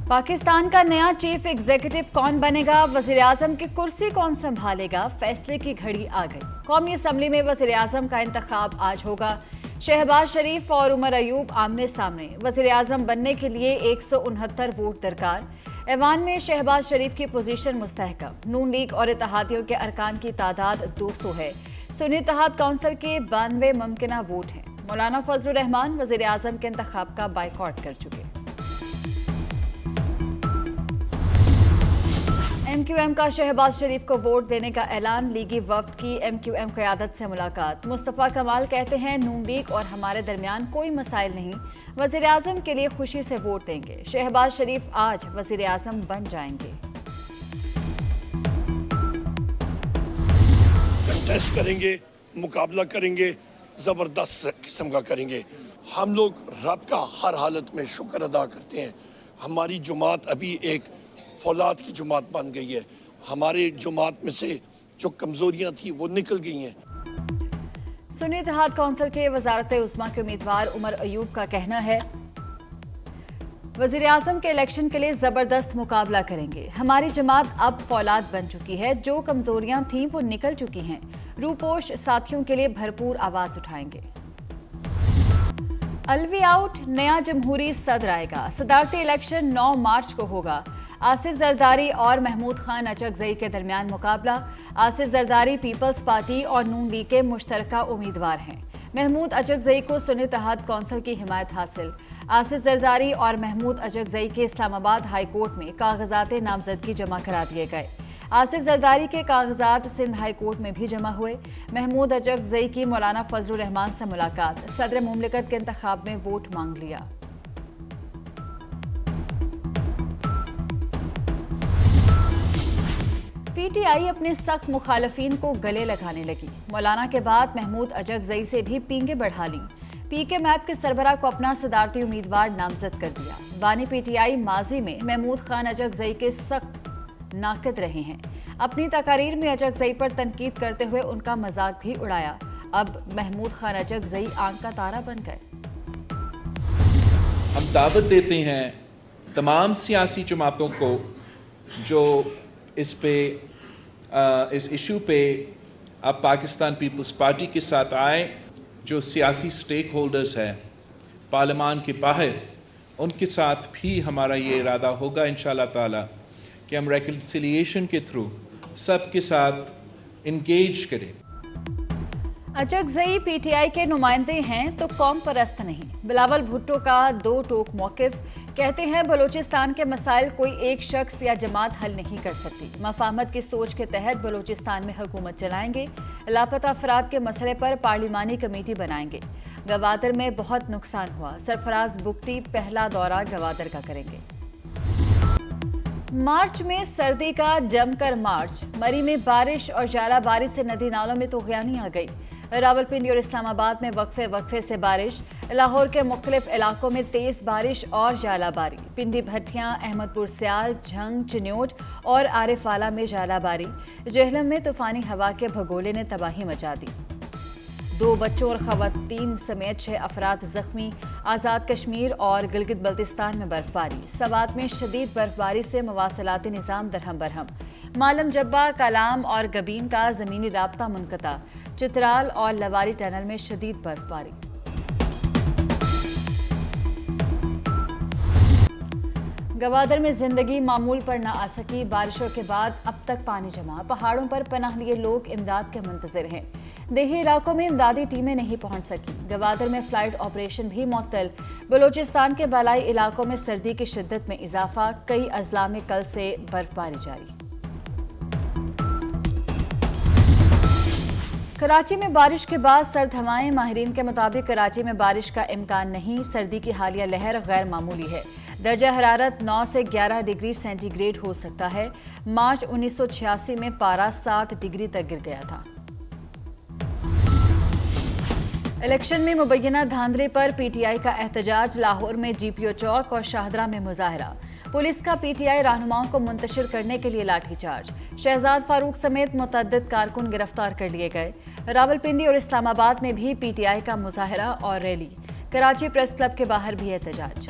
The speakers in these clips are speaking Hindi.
पाकिस्तान का नया चीफ एग्जीक्यूटिव कौन बनेगा, वजीर आजम की कुर्सी कौन संभालेगा, फैसले की घड़ी आ गई। कौमी असम्बली में वजीर आजम का इंतखाब आज होगा। शहबाज शरीफ और उमर अयूब आमने सामने। वजीर आजम बनने के लिए 169 वोट दरकार। ऐवान में शहबाज शरीफ की पोजीशन मुस्तहकम। नून लीग और इत्तेहादियों के अरकान की तादाद 200 है। सुन्नी इत्तेहाद काउंसिल के 92 मुमकिना वोट हैं। मौलाना फजलुर रहमान वजीर आजम के इंतखाब का बाइकआउट कर चुके। MQM का शहबाज शरीफ को वोट देने का ऐलान। लीगी वफ्द की MQM क़यादत से मुलाकात। मुस्तफ़ा कमाल कहते हैं नून लीग और हमारे दरमियान कोई मसाइल नहीं, वज़ीर आज़म के लिए खुशी से वोट देंगे। शहबाज शरीफ आज वज़ीर आज़म बन जाएंगे। कंटेस्ट करेंगे, मुकाबला करेंगे, ज़बरदस्त किस्म का करेंगे। हम लोग रब का हर हालत में शुक्र अदा करते हैं। हमारी जुमात अभी एक फौलाद की जुमात बन गई है। हमारे जुमात में से जो कमजोरियां थी वो निकल गई हैं। सुन्नी इत्तेहाद काउंसिल के वजारत उस्मा के उम्मीदवार उमर अयूब का कहना है वजीर आजम के इलेक्शन के लिए जबरदस्त मुकाबला करेंगे। हमारी जमात अब फौलाद बन चुकी है, जो कमजोरियां थीं वो निकल चुकी हैं। रूपोश साथियों के लिए भरपूर आवाज उठाएंगे। अलवी आउट, नया जमहूरी सदर आएगा। सदारती इलेक्शन 9 मार्च को होगा। आसिफ जरदारी और महमूद खान अचकजई के दरमियान मुकाबला। आसिफ जरदारी पीपल्स पार्टी और नून लीग के मुश्तरका उम्मीदवार हैं। महमूद अचकजई को सुन्नी इत्तेहाद काउंसिल की हिमायत हासिल। आसिफ जरदारी और महमूद अचकजई के इस्लामाबाद हाई कोर्ट में कागजात नामजदगी जमा करा दिए गए। आसिफ जरदारी के कागजात सिंध हाई कोर्ट में भी जमा हुए। महमूद अचकजई की मौलाना फजलुर रहमान से मुलाकात। सदर मुमलिकत के इंतखाब में वोट मांग लिया। PTI अपने सख्त मुखालफीन को गले लगाने लगी। मौलाना के बाद महमूद अचकजई से भी पींगे बढ़ा ली। PK मैप के सरबराह को अपना सदारती उम्मीदवार नामजद कर दिया। बानी PTI माजी में महमूद खान अचकजई के सख्त नाकिद रहे हैं। अपनी तकारीर में अचकजई पर तनकीद करते हुए उनका मजाक भी उड़ाया। अब महमूद खान अचकजई आंख का तारा बन गए। हम दावत देते हैं तमाम सियासी जमातों को जो इस इशू पे अब पाकिस्तान पीपल्स पार्टी के साथ आए, जो सियासी स्टेक होल्डर्स हैं पार्लियामान के बाहर, उनके साथ भी हमारा ये इरादा होगा इंशाल्लाह ताला कि हम रेकन्सिलिएशन के थ्रू सबके साथ इंगेज करें। अचकजई PTI के नुमाइंदे हैं तो कौम परस्त नहीं। बिलावल भुट्टो का दो टोक मौकिफ। कहते हैं बलूचिस्तान के मसाइल कोई एक शख्स या जमात हल नहीं कर सकती। मफाहमत की सोच के तहत बलूचिस्तान में हुकूमत चलाएंगे। लापता अफराद के मसले पर पार्लिमानी कमेटी बनाएंगे। गवादर में बहुत नुकसान हुआ। सरफराज बुख्ती पहला दौरा गवादर का करेंगे। मार्च में सर्दी का जमकर मार्च। मरी में बारिश और जालाबारी से नदी नालों में तूग़यानी आ गई। रावलपिंडी और इस्लामाबाद में वक्फे से बारिश। लाहौर के मुख्तलिफ इलाकों में तेज बारिश और जालाबारी। पिंडी भट्टियां, अहमदपुर स्याल, झंग, चिन्योट और आरिफाला में जालाबारी। जेहलम में तूफानी हवा के भगोले ने तबाही मचा दी। 2 बच्चों और खवातीन समेत 6 अफराद जख्मी। आज़ाद कश्मीर और गिलगित बल्तिस्तान में बर्फबारी। सवात में शदीद बर्फबारी से मवासलाती निज़ाम दरहम बरहम। मालम जब्बा, कलाम और गबीन का ज़मीनी राब्ता मुनक़ता। चित्राल और लवारी टनल में शदीद बर्फबारी। गवादर में जिंदगी मामूल पर ना आ सकी। बारिशों के बाद अब तक पानी जमा। पहाड़ों पर पनाह लिए लोग इमदाद के मुंतज़िर हैं। देही इलाकों में इमदादी टीमें नहीं पहुंच सकी। गवादर में फ्लाइट ऑपरेशन भी मुअत्तल। बलूचिस्तान के बालाई इलाकों में सर्दी की शिद्दत में इजाफा। कई अजला में कल से बर्फबारी जारी। कराची में बारिश के बाद सर्द हवाएं। माहिरीन के मुताबिक कराची में बारिश का इम्कान नहीं। सर्दी की हालिया लहर गैर मामूली है। दर्जा हरारत 9 से 11 डिग्री सेंटीग्रेड हो सकता है। मार्च 1986 में पारा 7 डिग्री तक गिर गया था। इलेक्शन में मुबैना धांधली पर PTI का एहतजाज। लाहौर में GPO चौक और शाहदरा में मुजाहरा। पुलिस का PTI रहनुमाओं को मुंतशिर करने के लिए लाठीचार्ज। शहजाद फारूक समेत मुतअद्दिद कारकुन गिरफ्तार कर लिए गए। रावलपिंडी और इस्लामाबाद में भी PTI का मुजाहरा और रैली। कराची प्रेस क्लब के बाहर भी एहतजाज।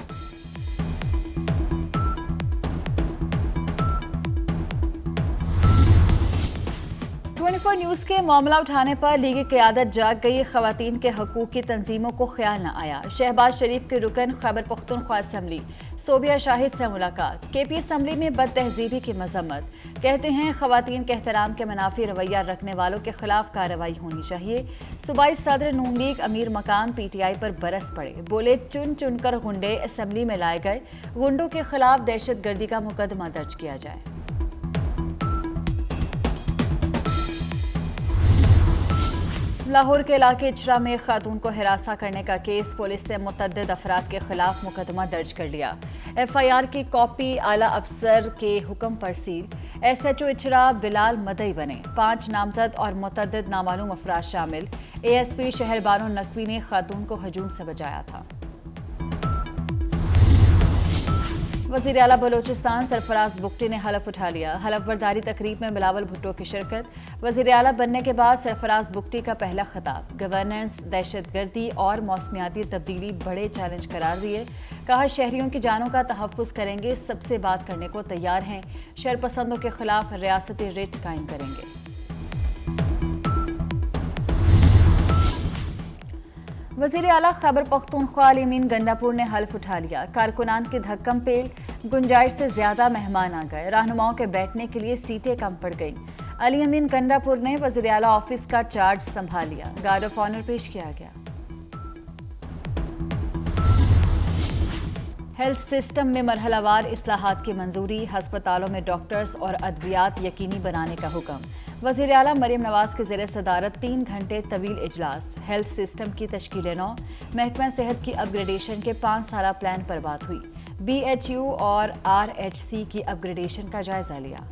24 न्यूज के मामला उठाने पर लीगी क़यादत जाग गई। ख़वातीन के हकूक़ की तंजीमों को ख्याल न आया। शहबाज शरीफ के रुकन खैबर पख्तूनख्वा असम्बली सोबिया शाहिद से मुलाकात। KP असम्बली में बदतहजीबी की मजम्मत। कहते हैं ख़वातीन के एहतराम के मनाफी रवैया रखने वालों के खिलाफ कार्रवाई होनी चाहिए। सूबाई सदर नून लीग अमीर मकाम PTI पर बरस पड़े। बोले चुन चुनकर गुंडे असम्बली में लाए गए। गुंडों के खिलाफ दहशत गर्दी का मुकदमा दर्ज किया जाए। लाहौर के इलाके इचरा में खातून को हिरासा करने का केस। पुलिस ने मुतअद्दिद अफराद के खिलाफ मुकदमा दर्ज कर लिया। FIR की कॉपी आला अफसर के हुक्म पर सील। SHO इचरा बिलाल मदई बने। 5 नामजद और मुतअद्दिद नामालूम अफराद शामिल। ASP शहर बानो नकवी ने खातून को हजूम से बचाया था। वज़ीर आला बलोचिस्तान सरफराज बुगटी ने हलफ उठा लिया। हलफ बर्दारी तकरीब में बिलावल भुट्टो की शिरकत। वज़ीर आला बनने के बाद सरफराज बुगटी का पहला खिताब। गवर्नेंस, दहशत गर्दी और मौसमियाती तब्दीली बड़े चैलेंज करार दिए। कहा शहरियों की जानों का तहफ़्फ़ुज़ करेंगे, सबसे बात करने को तैयार हैं। शरपसंदों के खिलाफ रियासती रिट कायम करेंगे। वज़ीर आला खैबर पख्तूनख्वा अली अमीन गंडापुर ने हल्फ उठा लिया। कारकुनान की धक्कम पेल, गुंजाइश से ज्यादा मेहमान आ गए। रहनुमाओं के बैठने के लिए सीटें कम पड़ गईं। अली अमीन गंडापुर ने वज़ीर आला ऑफिस का चार्ज संभाल लिया। गार्ड ऑफ ऑनर पेश किया गया। हेल्थ सिस्टम में मरहलावार इस्लाहात की मंजूरी। हस्पतालों में डॉक्टर्स और अद्वियात यकीनी बनाने का हुक्म। वज़ीर आला मरियम नवाज के ज़ेर सदारत 3 घंटे तवील इजलास। हेल्थ सिस्टम की तश्कील नौ। महकमा सेहत की अपग्रेडेशन के 5 साला प्लान पर बात हुई। BHU और RHC की अपग्रेडेशन का जायजा लिया।